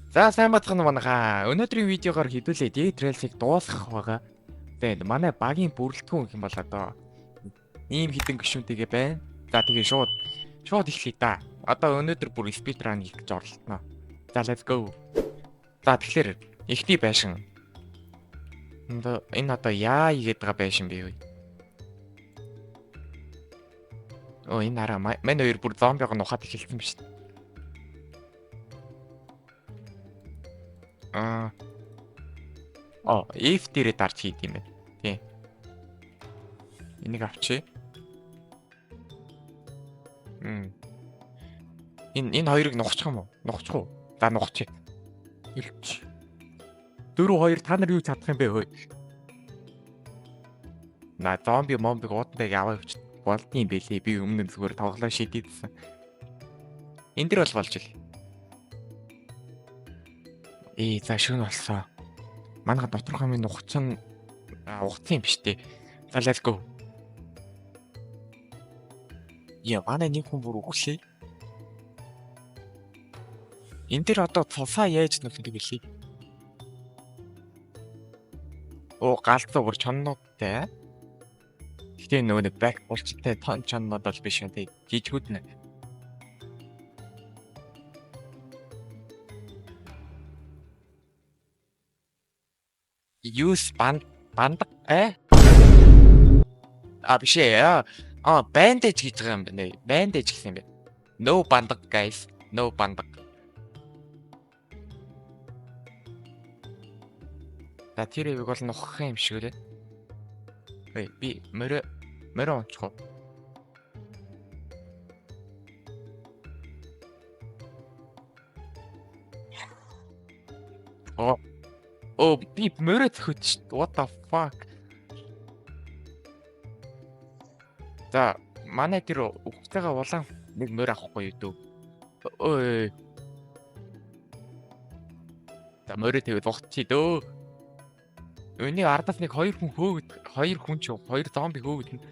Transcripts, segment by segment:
За сайн бацхан манайхаа. Өнөөдрийн видеогоор хэдүүлээ D-Trails-ыг дуусгах байгаа. Тэгээд манай багийн бүрэлдэхүүн юм бол одоо ийм хідэн гишүүнтэйгээ байна. За тэгээ шууд эхлэе да. Одоо өнөөдөр бүр speedrun хийх гэж оролдоно. За let's go. За тэгэхээр эхний байшин. Энэ одоо яа игээд байгаа байшин бэ вэ? Оо энэ араа мань хоёр бүр зомбиг нухаад эхэлсэн биз дээ. If дээрээ дарж хийд юм байна. Тийм. Энийг авчи. Энэ хоёрыг нухчих юм уу? Нухчих уу? За нухчих. Ирч. 4-2 та нар юу чадах юм бэ хөөе? На зомби момбиг ууддаг яваа явчих болдсон юм бэлээ. Би өмнө нь зүгээр тоглоо шийдээдсэн. Энд дэр бол болж ил. За шүүн болсон. Манайха доторх хамгийн нухчин угцсан юм биш үү? За let's go. Манай нэг хүн бүр өглөө. Энд дэр одоо цусаа яаж нөх юм бэлээ? Галзуу бүр чоннуудтай. Гэтэ нөгөө нэг back булчтай тон чоннууд бол биш юм тий. Жижигүүд нэ. Use бандаг биш ээ. Bandage гэж байгаа юм байна. Bandage гэсэн юм байна. No бандаг guys. No бандаг. За тэр ивэг бол нухах юм шиг үлээ. Би мөрөө онцгоо. Би мөрөө зөхөж. What the fuck? За манай тэр өгцөйгээ улаан нэг мөр авахгүй юу дөө. За мөрөө тэгээд угтчих дөө. Өний ардаас нэг 2 хүн ч 2 зомби хөөгд.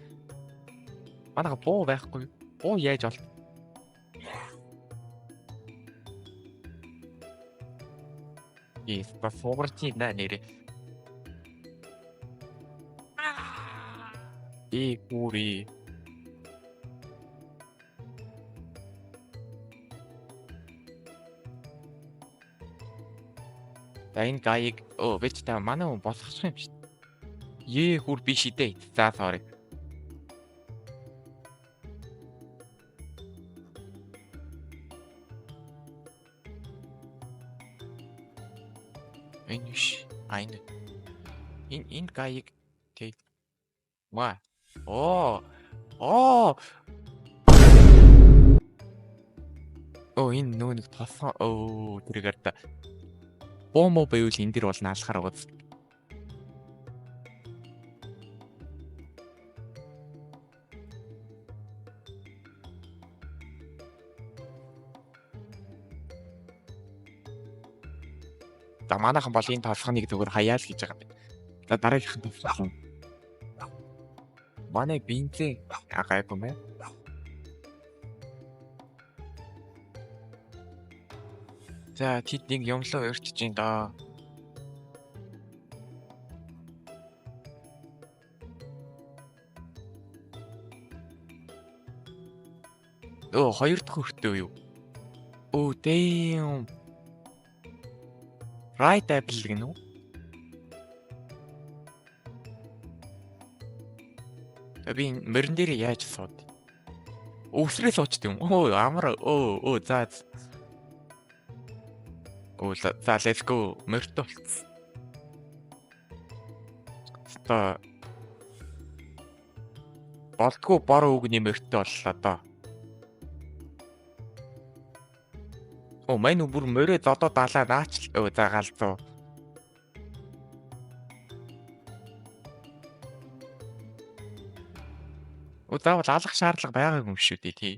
Манайха буу байхгүй. Буу яаж бол? Бас суурч нэ нэрээ. Гүри. За энэ гаяг бич та манай хүн босгочих юм шүү дээ. Хүр биш идэ. За sorry. Энэ гаяг тэг. Ма. Энэ нөө нэг тосон. Тэрээр та. Боомо байвал энэ дэр бол наалахаар байгаа. За манайхан бол энэ толгоныг зүгээр хаяал гэж байгаа юм. За дараагийнх нь толгон. Манай бинзин гайгүй мэ. За тэд нэг юмлоо өрчиж ин доо. Хоёр дахь өртөө юу? Damn. Right apple гэнэ үү? Би мөрөн дээр яаж сууд? Өвсрээ суучт юм. Амар за. За let's go. Мөрт болцсон. Одоо болдгоо бор үгний мөртөө боллоо доо. Мань бүр мөрөө зодоо далаа наач. За галзуу. Заавал алах шаардлага байгаагүй юм шүү дээ тий.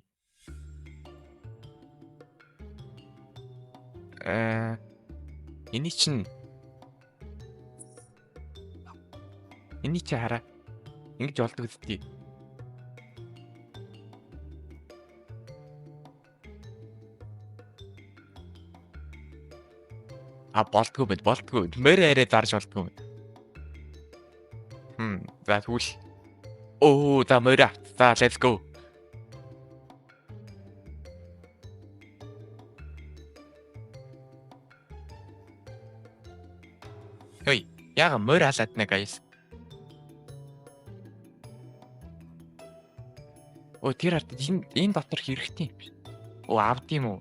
Эний чинь хараа. Ингэж болдог үстэй. А болтгүй мэд болтгүй. Мөр арай зарж болтгүй мэд. За тэгвэл оо за морь. За let's go. Хөөе. Яга морь халаад нэ guys. Оо тэр ард энэ дотор хэрэгтэй юм биш. Оо авд юм уу?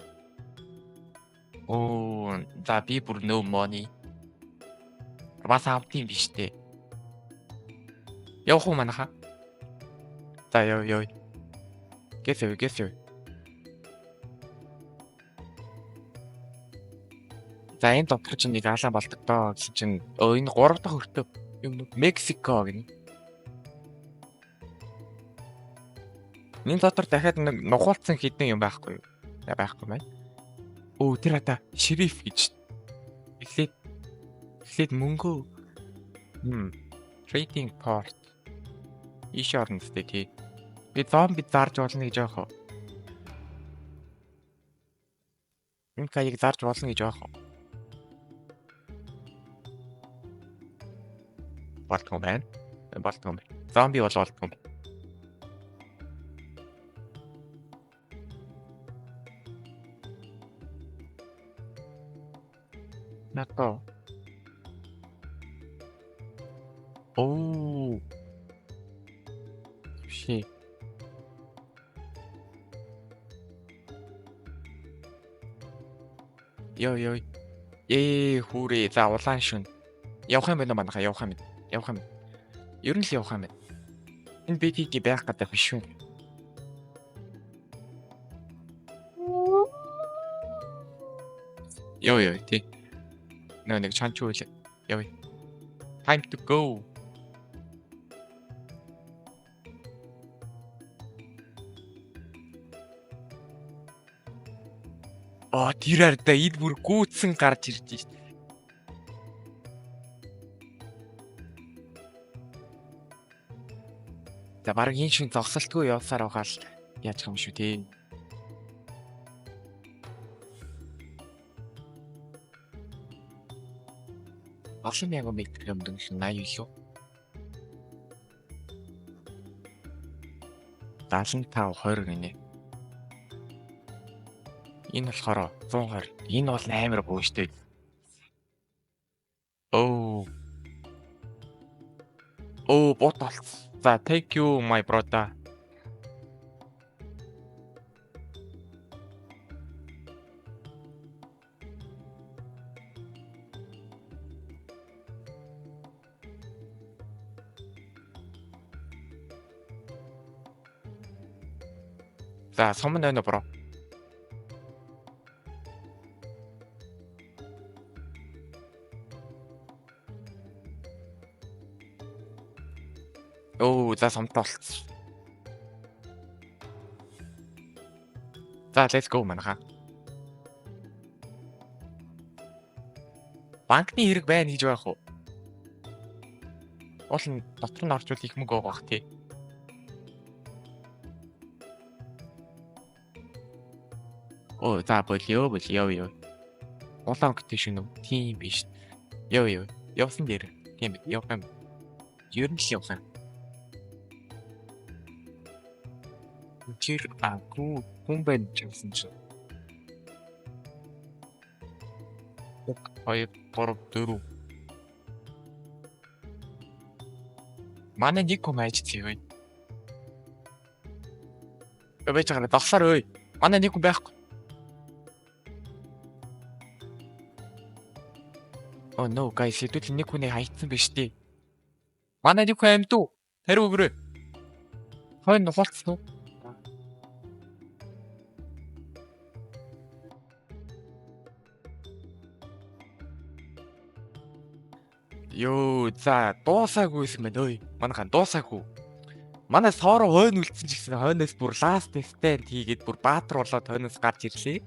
Оо за би бүр no money. Бас авд юм биш дээ. Явах уу манаха? За яв. Гэсэв. За энэ дотор чинь нэг хаалаа болдог доо гэсэн чинь энэ 3 дахь өртөө юм Мексико гэнэ. Энэ дотор дахиад нэг нухуулсан хідэн юм байхгүй юу? Байхгүй байна. Оо тэр хата шериф гэж. Эхлээд мөнгө. Trading port. Иш орно сте тий. Би зомби зарж болно гэж яах вэ? Энэ каяг зарж болно гэж яах вэ? Болтгоо байна. Зомби бол болтгоо. Нато. Оо. Ши. Йой. Хүрээ. За улаан шүн. Явах юм байна манаха явах юм. Ер нь л явах юм байна. Энэ BTG байх гэдэг биш үү? Йой тий. Нэг чанч үйл. Йой. Time to go. Тэр арда ид бүр гүйтсэн гарч ирж шít. За баг энэ шин зогсолтгүй явсаар байгаа л яаж юм шүү тий. Олон мянган метр юмдаг шин 80 илүү. 75 20 гинэ. Энэ болохоор 120. Энэ бол амар бууштэй. Оо бот болц. За thank you my brother. За суман байна бро. За сомтолц. За let's go манаха. Банкны хэрэг байна гэж байх уу? Уул нь дотор нь орчвол их мөнгө байгаа бах тий. За болио. Улаан гэдэг шин үү? Тийм биш. Йоо. Явсан дээр. Тийм бай. Явах юм. Ер нь л явсан. Тэр хүн байна гэсэн чинь. 2 3 4. Манай нэг хүн байж зүйе. Өвөж байгаа дагсаар ơi. Манай нэг хүн байхгүй. Oh no guys, хэдүүл нэг хүнийг хайцсан биш тий. Манай нэг хүн амьд уу? Хариу өгөрөө. Хойно нухалцсан уу? Йоо, за дуусаагүйсэн байна ой. Манайхан дуусаагүй. Манай соороо хойно үлдсэн ч гэсэн хойноос бүр last stand хийгээд бүр баатар болоод хойноос гарч ирлээ.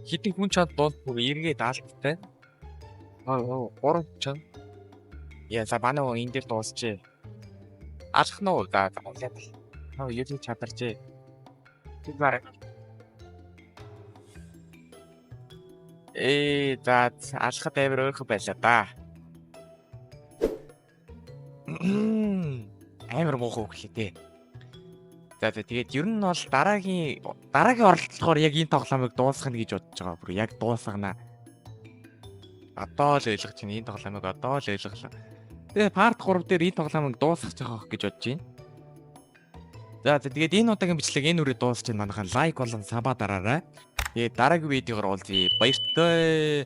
Хитэн хүн чанд дунд бүр эргээд алдтай. 3 чан. Яа, за манай энэ дээр дуусчээ. Алах нь уу? За яг. Юу чадарчээ. Тэр баг. За алхахад амар ойрхон байлаа да. Амар муухай хөглөө дээ. За тэгээд ер нь бол дараагийн оролдлогоор яг энэ тоглоомыг дуусгах нь гэж бодож байгаа. Бүр яг дуусгана. Одоо л ойлгож байна. Энэ тоглоомыг одоо л ойлголоо. Тэгээ part 3 дээр энэ тоглоомыг дуусгах жоох гэж бодож байна. За тэгээд энэ удаагийн бичлэг энэ үрээ дуусч байна. Манайхан лайк болон саба дараарай. Тэгээд дараагийн видеогоор уулзъя. Баяртай.